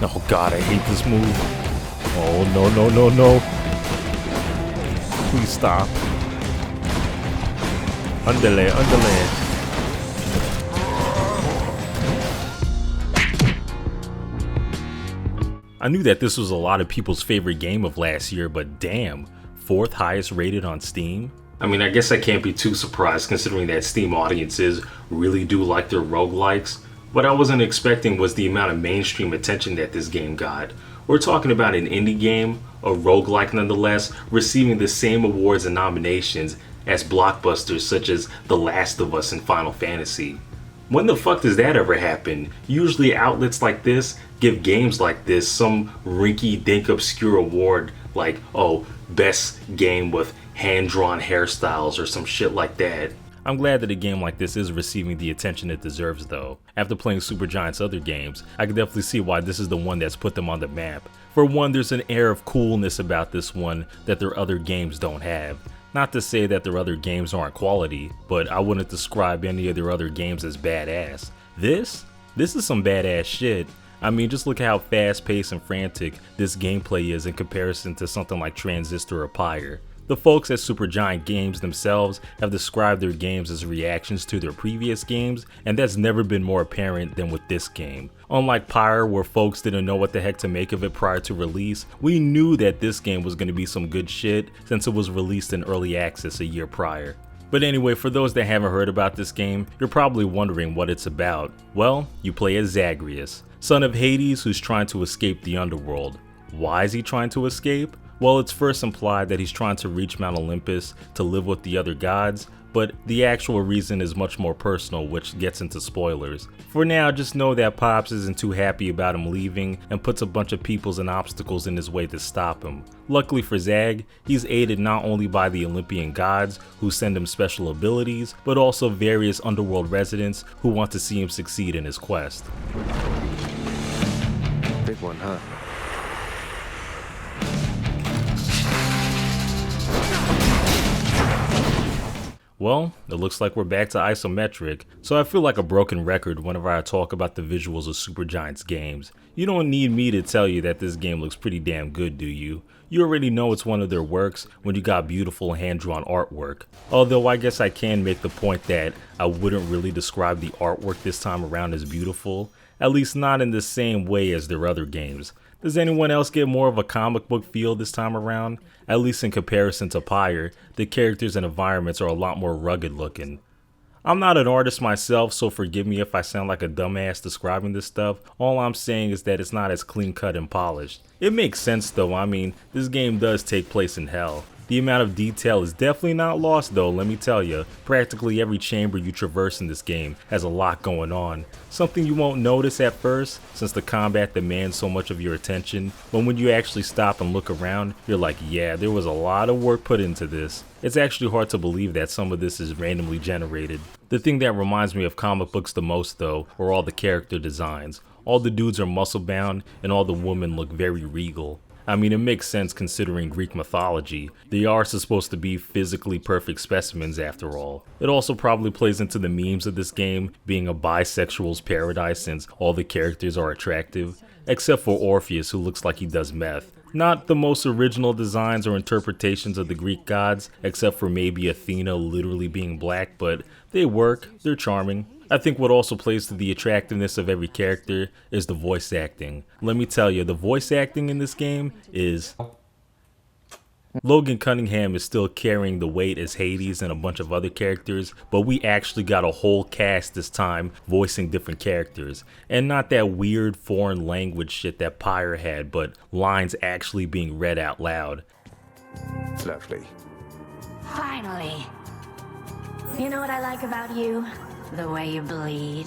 Oh god, I hate this move. Oh no, no, no, no. Please stop. Underlay, underlay. I knew that this was a lot of people's favorite game of last year, but damn, 4th highest rated on Steam? I mean, I guess I can't be too surprised considering that Steam audiences really do like their roguelikes. What I wasn't expecting was the amount of mainstream attention that this game got. We're talking about an indie game, a roguelike nonetheless, receiving the same awards and nominations as blockbusters such as The Last of Us and Final Fantasy. When the fuck does that ever happen? Usually outlets like this give games like this some rinky-dink obscure award like, oh, best game with hand-drawn hairstyles or some shit like that. I'm glad that a game like this is receiving the attention it deserves though. After playing Supergiant's other games, I can definitely see why this is the one that's put them on the map. For one, there's an air of coolness about this one that their other games don't have. Not to say that their other games aren't quality, but I wouldn't describe any of their other games as badass. This is some badass shit. I mean, just look at how fast-paced and frantic this gameplay is in comparison to something like Transistor or Pyre. The folks at Supergiant Games themselves have described their games as reactions to their previous games, and that's never been more apparent than with this game. Unlike Pyre, where folks didn't know what the heck to make of it prior to release, we knew that this game was going to be some good shit since it was released in early access a year prior. But anyway, for those that haven't heard about this game, you're probably wondering what it's about. Well, you play as Zagreus, son of Hades who's trying to escape the underworld. Why is he trying to escape? Well, it's first implied that he's trying to reach Mount Olympus to live with the other gods, but the actual reason is much more personal, which gets into spoilers. For now, just know that Pops isn't too happy about him leaving and puts a bunch of peoples and obstacles in his way to stop him. Luckily for Zag, he's aided not only by the Olympian gods who send him special abilities, but also various underworld residents who want to see him succeed in his quest. Big one, huh? Well, it looks like we're back to isometric, so I feel like a broken record whenever I talk about the visuals of Supergiant's games. You don't need me to tell you that this game looks pretty damn good, do you? You already know it's one of their works when you got beautiful hand-drawn artwork. Although I guess I can make the point that I wouldn't really describe the artwork this time around as beautiful, at least not in the same way as their other games. Does anyone else get more of a comic book feel this time around? At least in comparison to Pyre, the characters and environments are a lot more rugged looking. I'm not an artist myself, so forgive me if I sound like a dumbass describing this stuff. All I'm saying is that it's not as clean cut and polished. It makes sense though, I mean, this game does take place in hell. The amount of detail is definitely not lost though, let me tell you. Practically every chamber you traverse in this game has a lot going on. Something you won't notice at first, since the combat demands so much of your attention, but when you actually stop and look around, you're like, yeah, there was a lot of work put into this. It's actually hard to believe that some of this is randomly generated. The thing that reminds me of comic books the most though, are all the character designs. All the dudes are muscle bound, and all the women look very regal. I mean, it makes sense considering Greek mythology. They are supposed to be physically perfect specimens after all. It also probably plays into the memes of this game being a bisexual's paradise since all the characters are attractive, except for Orpheus who looks like he does meth. Not the most original designs or interpretations of the Greek gods, except for maybe Athena literally being black, but they work, they're charming. I think what also plays to the attractiveness of every character is the voice acting. Let me tell you, the voice acting in this game is... Logan Cunningham is still carrying the weight as Hades and a bunch of other characters, but we actually got a whole cast this time voicing different characters. And not that weird foreign language shit that Pyre had, but lines actually being read out loud. Lovely. Finally. You know what I like about you? The way you bleed.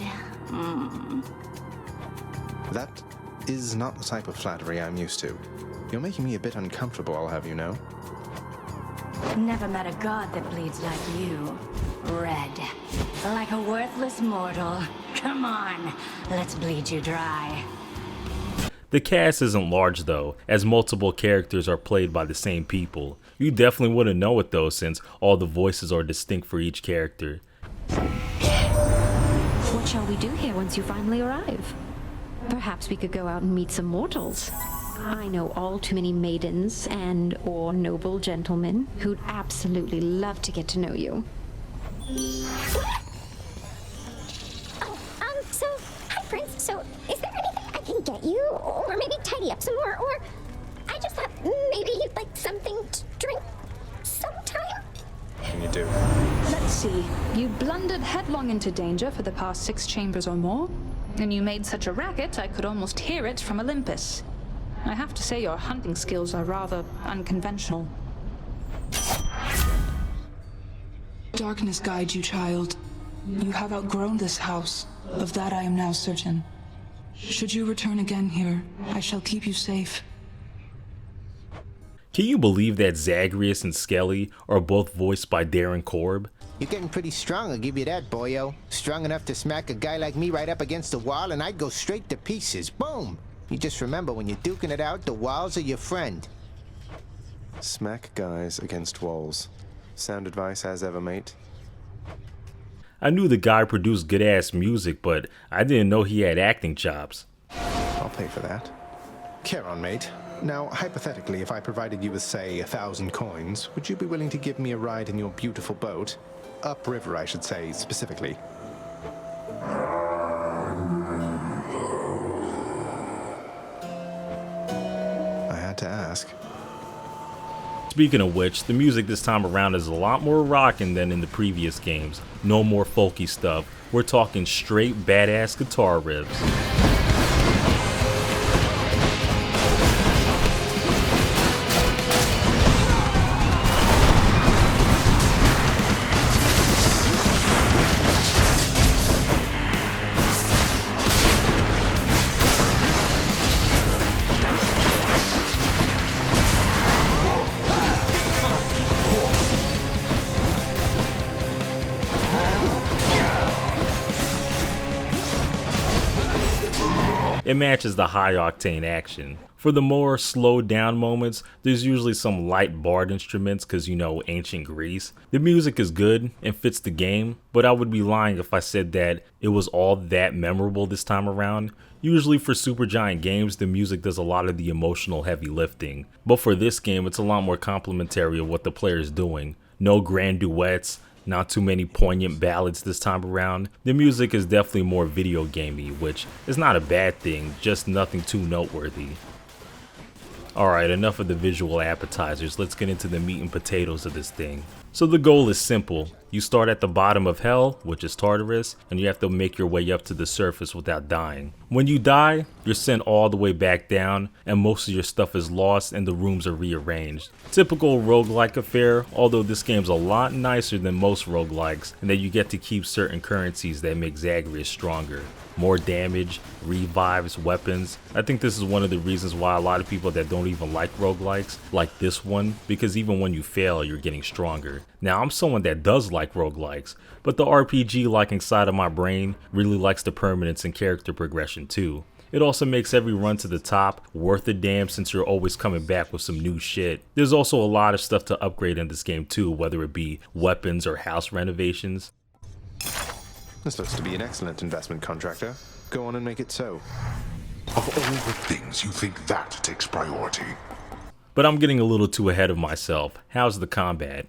That is not the type of flattery I'm used to. You're making me a bit uncomfortable, I'll have you know. Never met a god that bleeds like you. Red. Like a worthless mortal. Come on, let's bleed you dry. The cast isn't large though, as multiple characters are played by the same people. You definitely wouldn't know it though, since all the voices are distinct for each character. What shall we do here once you finally arrive? Perhaps we could go out and meet some mortals. I know all too many maidens and/or noble gentlemen who'd absolutely love to get to know you. So, hi, Prince. So, is there anything I can get you? Or maybe tidy up some more? Or I just thought maybe you'd like something to drink sometime? You do. Let's see. You blundered headlong into danger for the past 6 chambers or more, and you made such a racket I could almost hear it from Olympus. I have to say your hunting skills are rather unconventional. Darkness guide you, child. You have outgrown this house. Of that I am now certain. Should you return again here, I shall keep you safe. Can you believe that Zagreus and Skelly are both voiced by Darren Korb? You're getting pretty strong, I'll give you that, boyo. Strong enough to smack a guy like me right up against the wall and I'd go straight to pieces. Boom! You just remember, when you're duking it out, the walls are your friend. Smack guys against walls. Sound advice as ever, mate. I knew the guy produced good-ass music, but I didn't know he had acting chops. I'll pay for that. Care on, mate. Now, hypothetically, if I provided you with, say, 1,000 coins, would you be willing to give me a ride in your beautiful boat? Upriver, I should say, specifically. I had to ask. Speaking of which, the music this time around is a lot more rockin' than in the previous games. No more folky stuff. We're talking straight badass guitar riffs. It matches the high-octane action. For the more slowed down moments, there's usually some light barred instruments because, you know, ancient Greece. The music is good and fits the game, but I would be lying if I said that it was all that memorable this time around. Usually for Supergiant games, the music does a lot of the emotional heavy lifting, but for this game, it's a lot more complimentary of what the player is doing. No grand duets, not too many poignant ballads this time around. The music is definitely more video gamey, which is not a bad thing, just nothing too noteworthy. Alright, enough of the visual appetizers, let's get into the meat and potatoes of this thing. So the goal is simple. You start at the bottom of hell, which is Tartarus, and you have to make your way up to the surface without dying. When you die, you're sent all the way back down, and most of your stuff is lost and the rooms are rearranged. Typical roguelike affair, although this game's a lot nicer than most roguelikes, in that you get to keep certain currencies that make Zagreus stronger. More damage, revives, weapons. I think this is one of the reasons why a lot of people that don't even like roguelikes like this one, because even when you fail, you're getting stronger. Now, I'm someone that does like roguelikes, but the RPG liking side of my brain really likes the permanence and character progression too. It also makes every run to the top worth a damn since you're always coming back with some new shit. There's also a lot of stuff to upgrade in this game too, whether it be weapons or house renovations. This looks to be an excellent investment, contractor. Go on and make it so. Of all the things, you think that takes priority. But I'm getting a little too ahead of myself. How's the combat?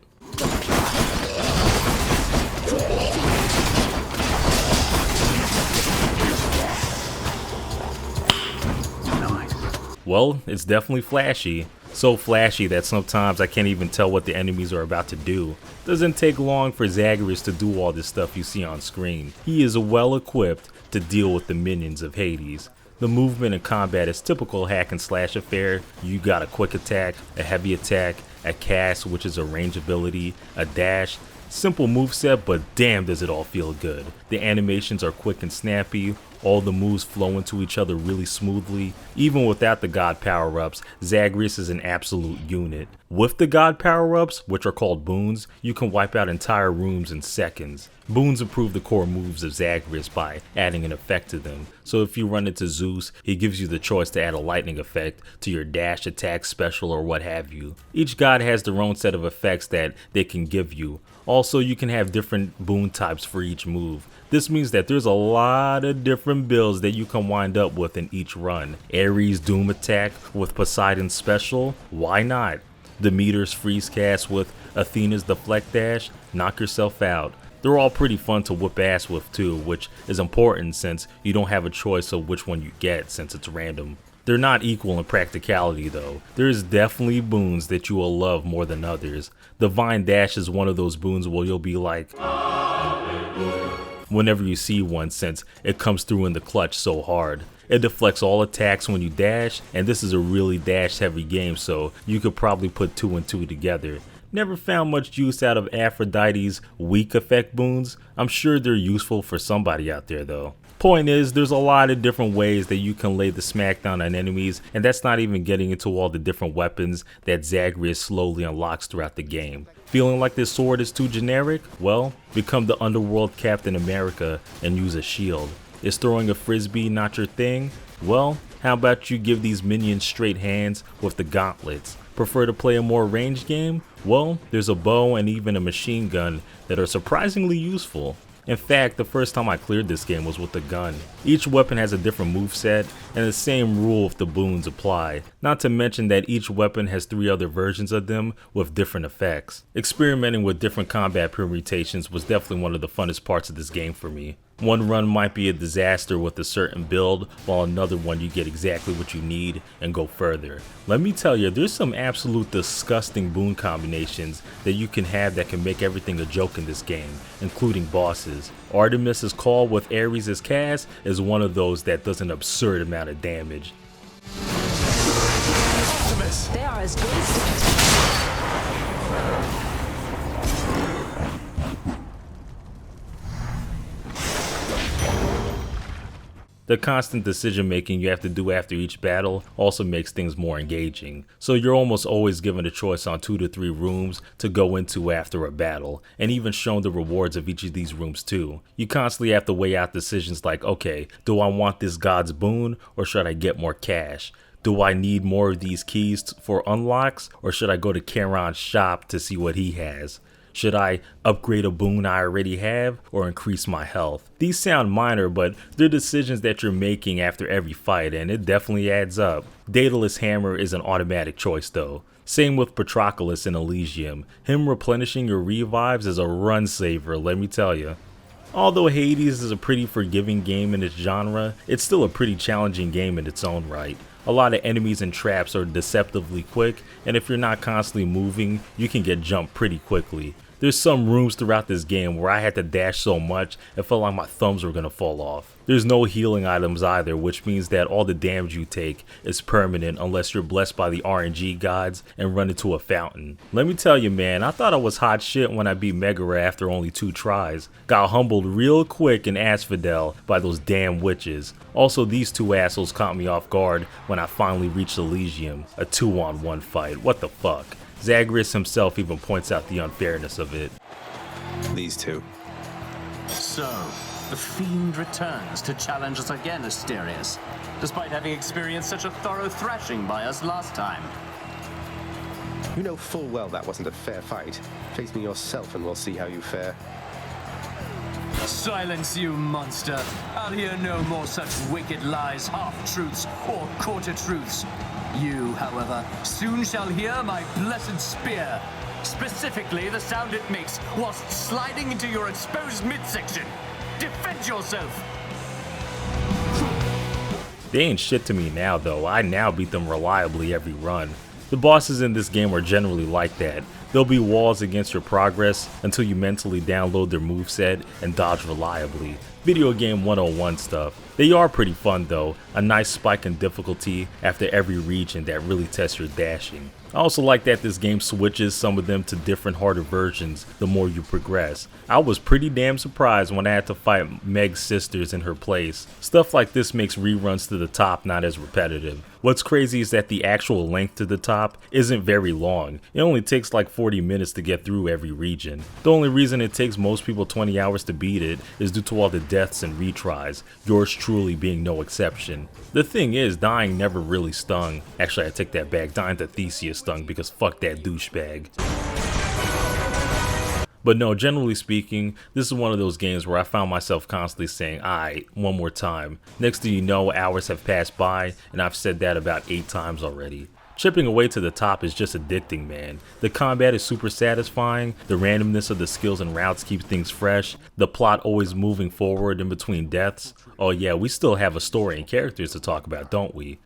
Well, it's definitely flashy. So flashy that sometimes I can't even tell what the enemies are about to do. Doesn't take long for Zagreus to do all this stuff you see on screen. He is well equipped to deal with the minions of Hades. The movement and combat is typical hack and slash affair. You got a quick attack, a heavy attack, a cast, which is a range ability, a dash. Simple moveset, but damn does it all feel good. The animations are quick and snappy. All the moves flow into each other really smoothly. Even without the god power-ups, Zagreus is an absolute unit. With the god power-ups, which are called boons, you can wipe out entire rooms in seconds. Boons improve the core moves of Zagreus by adding an effect to them. So if you run into Zeus, he gives you the choice to add a lightning effect to your dash, attack, special, or what have you. Each god has their own set of effects that they can give you. Also, you can have different boon types for each move. This means that there's a lot of different builds that you can wind up with in each run. Ares Doom Attack with Poseidon's Special, why not? Demeter's Freeze Cast with Athena's Deflect Dash, knock yourself out. They're all pretty fun to whoop ass with too, which is important since you don't have a choice of which one you get since it's random. They're not equal in practicality though. There's definitely boons that you will love more than others. Divine Dash is one of those boons where you'll be like whenever you see one since it comes through in the clutch so hard. It deflects all attacks when you dash, and this is a really dash heavy game, so you could probably put 2 and 2 together. Never found much use out of Aphrodite's weak effect boons. I'm sure they're useful for somebody out there though. Point is, there's a lot of different ways that you can lay the smackdown on enemies, and that's not even getting into all the different weapons that Zagreus slowly unlocks throughout the game. Feeling like this sword is too generic? Well, become the Underworld Captain America and use a shield. Is throwing a frisbee not your thing? Well, how about you give these minions straight hands with the gauntlets? Prefer to play a more ranged game? Well, there's a bow and even a machine gun that are surprisingly useful. In fact, the first time I cleared this game was with a gun. Each weapon has a different moveset, and the same rule if the boons apply. Not to mention that each weapon has 3 other versions of them with different effects. Experimenting with different combat permutations was definitely one of the funnest parts of this game for me. One run might be a disaster with a certain build, while another one you get exactly what you need and go further. Let me tell you, there's some absolute disgusting boon combinations that you can have that can make everything a joke in this game, including bosses. Artemis's Call with Ares' cast is one of those that does an absurd amount of damage. Artemis! They are as good as The constant decision making you have to do after each battle also makes things more engaging, so you're almost always given a choice on 2 to 3 rooms to go into after a battle, and even shown the rewards of each of these rooms too. You constantly have to weigh out decisions like, okay, do I want this god's boon or should I get more cash? Do I need more of these keys for unlocks or should I go to Charon's shop to see what he has? Should I upgrade a boon I already have or increase my health? These sound minor, but they're decisions that you're making after every fight, and it definitely adds up. Daedalus Hammer is an automatic choice though. Same with Patroclus in Elysium. Him replenishing your revives is a run saver, let me tell you. Although Hades is a pretty forgiving game in its genre, it's still a pretty challenging game in its own right. A lot of enemies and traps are deceptively quick, and if you're not constantly moving, you can get jumped pretty quickly. There's some rooms throughout this game where I had to dash so much it felt like my thumbs were gonna fall off. There's no healing items either, which means that all the damage you take is permanent unless you're blessed by the RNG gods and run into a fountain. Let me tell you, man, I thought I was hot shit when I beat Megara after only 2 tries. Got humbled real quick in Asphodel by those damn witches. Also, these 2 assholes caught me off guard when I finally reached Elysium, a 2-on-1 fight. What the fuck? Zagreus himself even points out the unfairness of it. These 2. So, the Fiend returns to challenge us again, Asterius, despite having experienced such a thorough thrashing by us last time. You know full well that wasn't a fair fight. Face me yourself and we'll see how you fare. Silence, you monster. I'll hear no more such wicked lies, half-truths, or quarter-truths. You, however, soon shall hear my blessed spear. Specifically, the sound it makes whilst sliding into your exposed midsection. Defend yourself! They ain't shit to me now though. I now beat them reliably every run. The bosses in this game are generally like that. There'll be walls against your progress until you mentally download their moveset and dodge reliably. Video game 101 stuff. They are pretty fun though, a nice spike in difficulty after every region that really tests your dashing. I also like that this game switches some of them to different harder versions the more you progress. I was pretty damn surprised when I had to fight Meg's sisters in her place. Stuff like this makes reruns to the top not as repetitive. What's crazy is that the actual length to the top isn't very long. It only takes like 40 minutes to get through every region. The only reason it takes most people 20 hours to beat it is due to all the deaths and retries, yours truly being no exception. The thing is, dying never really stung. Actually, I take that back, dying to Theseus stung because fuck that douchebag. But no, generally speaking, this is one of those games where I found myself constantly saying, "Aight, one more time." Next thing you know, hours have passed by, and I've said that about 8 times already. Chipping away to the top is just addicting, man. The combat is super satisfying, the randomness of the skills and routes keeps things fresh, the plot always moving forward in between deaths. Oh yeah, we still have a story and characters to talk about, don't we?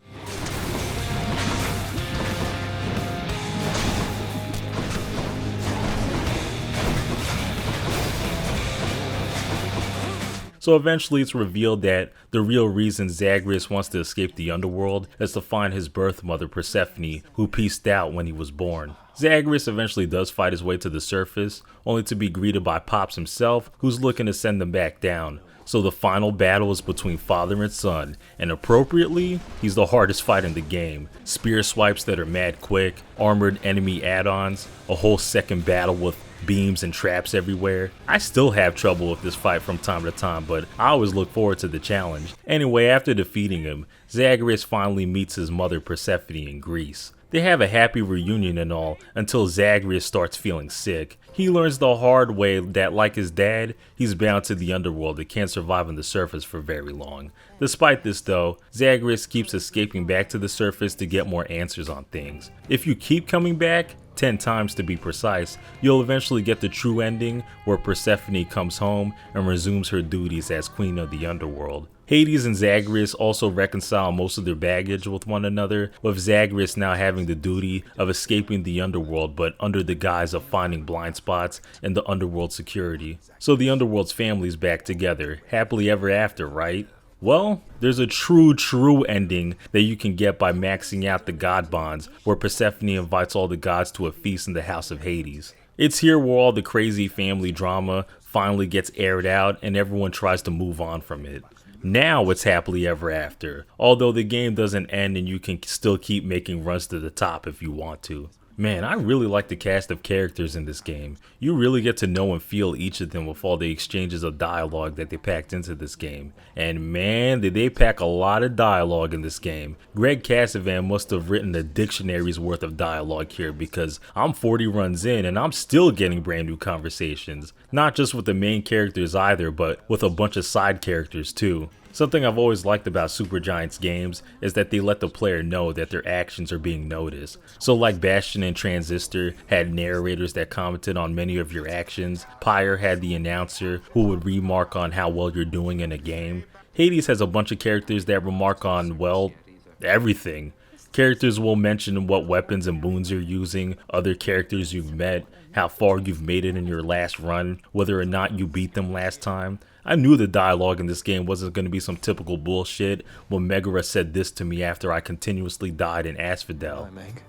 So eventually it's revealed that the real reason Zagreus wants to escape the underworld is to find his birth mother Persephone, who peaced out when he was born. Zagreus eventually does fight his way to the surface, only to be greeted by Pops himself, who's looking to send them back down. So the final battle is between father and son, and appropriately, he's the hardest fight in the game. Spear swipes that are mad quick, armored enemy add-ons, a whole second battle with beams and traps everywhere. I still have trouble with this fight from time to time, but I always look forward to the challenge. Anyway, after defeating him, Zagreus finally meets his mother Persephone in Greece. They have a happy reunion and all, until Zagreus starts feeling sick. He learns the hard way that, like his dad, he's bound to the underworld and can't survive on the surface for very long. Despite this though, Zagreus keeps escaping back to the surface to get more answers on things. If you keep coming back, 10 times to be precise, you'll eventually get the true ending where Persephone comes home and resumes her duties as queen of the underworld. Hades and Zagreus also reconcile most of their baggage with one another, with Zagreus now having the duty of escaping the underworld but under the guise of finding blind spots in the underworld security. So the underworld's family's back together, happily ever after, right? Well, there's a true ending that you can get by maxing out the god bonds, where Persephone invites all the gods to a feast in the house of Hades. It's here where all the crazy family drama finally gets aired out and everyone tries to move on from it. Now it's happily ever after, although the game doesn't end and you can still keep making runs to the top if you want to. Man, I really like the cast of characters in this game. You really get to know and feel each of them with all the exchanges of dialogue that they packed into this game. And man, did they pack a lot of dialogue in this game. Greg Casavan must have written a dictionary's worth of dialogue here, because I'm 40 runs in and I'm still getting brand new conversations. Not just with the main characters either, but with a bunch of side characters too. Something I've always liked about Supergiant's games is that they let the player know that their actions are being noticed. So like Bastion and Transistor had narrators that commented on many of your actions, Pyre had the announcer who would remark on how well you're doing in a game. Hades has a bunch of characters that remark on, well, everything. Characters will mention what weapons and boons you're using, other characters you've met, how far you've made it in your last run, whether or not you beat them last time. I knew the dialogue in this game wasn't going to be some typical bullshit when Megara said this to me after I continuously died in Asphodel. Meg.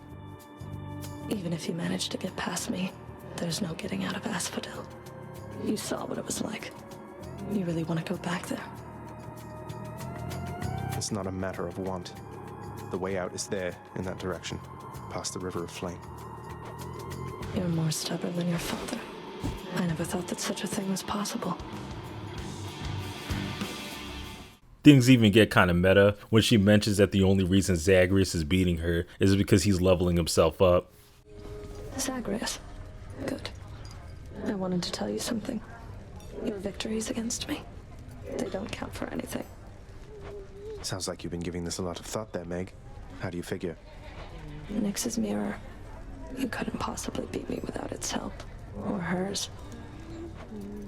Even if you manage to get past me, there's no getting out of Asphodel. You saw what it was like. You really want to go back there? It's not a matter of want. The way out is there, in that direction, past the River of Flame. You're more stubborn than your father. I never thought that such a thing was possible. Things even get kind of meta when she mentions that the only reason Zagreus is beating her is because he's leveling himself up. Zagreus. Good. I wanted to tell you something. Your victories against me, they don't count for anything. Sounds like you've been giving this a lot of thought there, Meg. How do you figure? Nyx's mirror. You couldn't possibly beat me without its help. Or hers.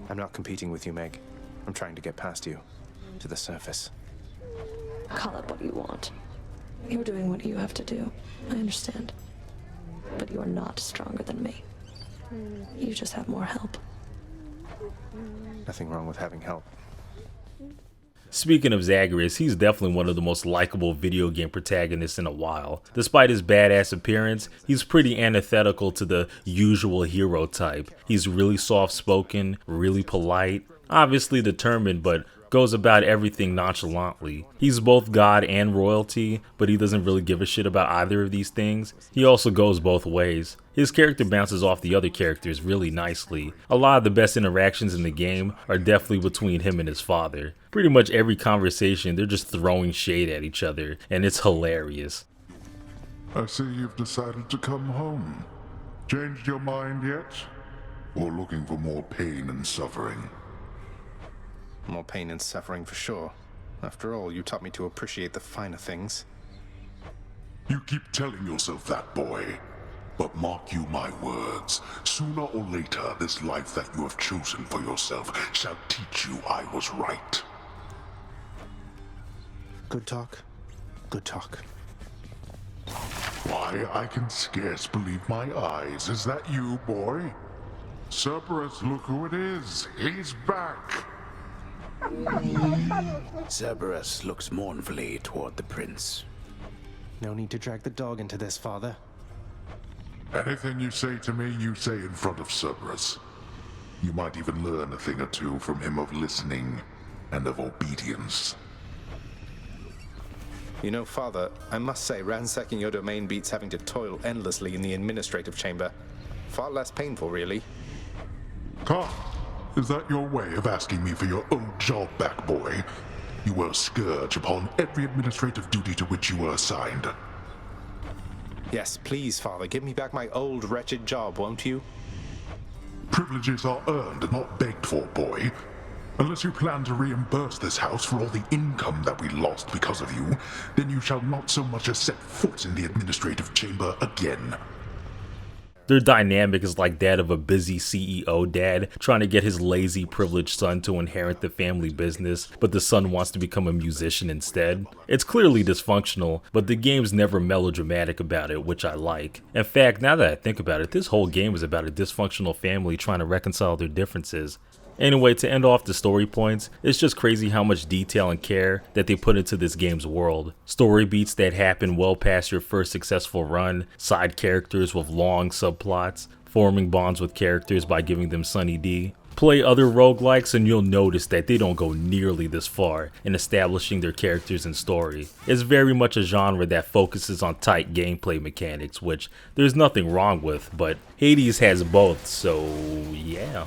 I'm not competing with you, Meg. I'm trying to get past you. To the surface. Call it what you want. You're doing what you have to do. I understand. But you are not stronger than me. You just have more help. Nothing wrong with having help. Speaking of Zagreus, he's definitely one of the most likable video game protagonists in a while. Despite his badass appearance, he's pretty antithetical to the usual hero type. He's really soft-spoken, really polite, obviously determined, but goes about everything nonchalantly. He's both god and royalty, but he doesn't really give a shit about either of these things. He also goes both ways. His character bounces off the other characters really nicely. A lot of the best interactions in the game are definitely between him and his father. Pretty much every conversation, they're just throwing shade at each other, and it's hilarious. I see you've decided to come home. Changed your mind yet? or looking for more pain and suffering? More pain and suffering for sure. After all, you taught me to appreciate the finer things. You keep telling yourself that, boy. But mark you my words, sooner or later this life that you have chosen for yourself shall teach you I was right. Good talk. Good talk. Why, I can scarce believe my eyes. Is that you, boy? Cerberus, look who it is. He's back. Cerberus looks mournfully toward the prince. No need to drag the dog into this, father. Anything you say to me, you say in front of Cerberus. You might even learn a thing or two from him of listening and of obedience. You know, father, I must say ransacking your domain beats having to toil endlessly in the administrative chamber. Far less painful, really. Huh? Is that your way of asking me for your old job back, boy? You were a scourge upon every administrative duty to which you were assigned. Yes, please, father, give me back my old wretched job, won't you? Privileges are earned and not begged for, boy. Unless you plan to reimburse this house for all the income that we lost because of you, then you shall not so much as set foot in the administrative chamber again. Their dynamic is like that of a busy CEO dad trying to get his lazy, privileged son to inherit the family business, but the son wants to become a musician instead. It's clearly dysfunctional, but the game's never melodramatic about it, which I like. In fact, now that I think about it, this whole game is about a dysfunctional family trying to reconcile their differences. Anyway, to end off the story points, it's just crazy how much detail and care that they put into this game's world. Story beats that happen well past your first successful run, side characters with long subplots, forming bonds with characters by giving them Sunny D. Play other roguelikes and you'll notice that they don't go nearly this far in establishing their characters and story. It's very much a genre that focuses on tight gameplay mechanics, which there's nothing wrong with, but Hades has both, so yeah.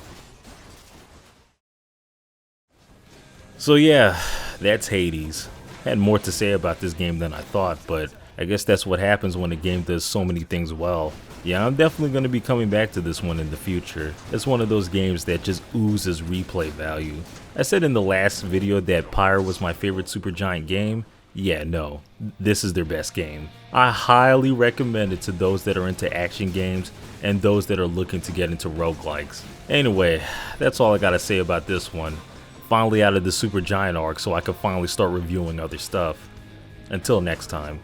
So yeah, that's Hades. Had more to say about this game than I thought, but I guess that's what happens when a game does so many things well. Yeah, I'm definitely going to be coming back to this one in the future. It's one of those games that just oozes replay value. I said in the last video that Pyre was my favorite Supergiant game. Yeah, no, this is their best game. I highly recommend it to those that are into action games and those that are looking to get into roguelikes. Anyway, that's all I gotta say about this one. Finally out of the Supergiant arc so I can finally start reviewing other stuff. Until next time.